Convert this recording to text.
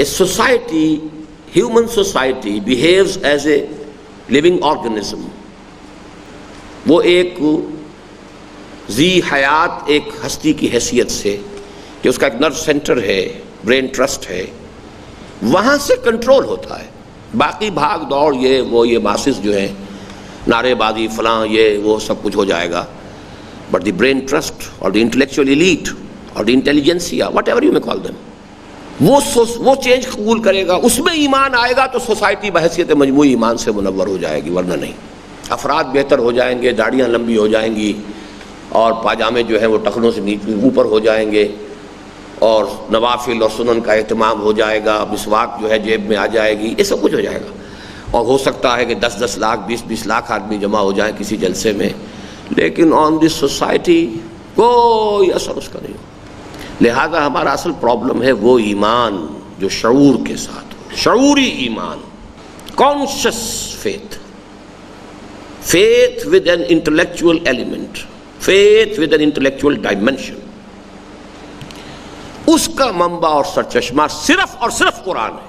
A society, human society behaves as a living organism. وہ ایک ذی حیات ایک ہستی کی حیثیت سے کہ اس کا ایک نرو سینٹر ہے، برین ٹرسٹ ہے، وہاں سے کنٹرول ہوتا ہے. باقی بھاگ دوڑ یہ ماسز جو ہیں، نعرے بازی فلاں یہ وہ سب کچھ ہو جائے گا. بٹ دی برین ٹرسٹ اور دی انٹلیکچوئل ایلیٹ اور دی انٹیلیجنسیا واٹ ایور یو میں کال دیم، وہ چینج قبول کرے گا، اس میں ایمان آئے گا تو سوسائٹی بحیثیت مجموعی ایمان سے منور ہو جائے گی، ورنہ نہیں. افراد بہتر ہو جائیں گے، داڑیاں لمبی ہو جائیں گی، اور پاجامے جو ہیں وہ ٹخنوں سے نیچے اوپر ہو جائیں گے، اور نوافل اور سنن کا اہتمام ہو جائے گا، مسواک جو ہے جیب میں آ جائے گی، یہ سب کچھ ہو جائے گا. اور ہو سکتا ہے کہ 10 لاکھ 20 لاکھ آدمی جمع ہو جائیں کسی جلسے میں، لیکن آن دس سوسائٹی کوئی اثر اس کا نہیں ہو. لہذا ہمارا اصل پرابلم ہے وہ ایمان جو شعور کے ساتھ ہو، شعوری ایمان، conscious faith, faith with an intellectual element, faith with an intellectual dimension. اس کا منبع اور سرچشمہ صرف اور صرف قرآن ہے.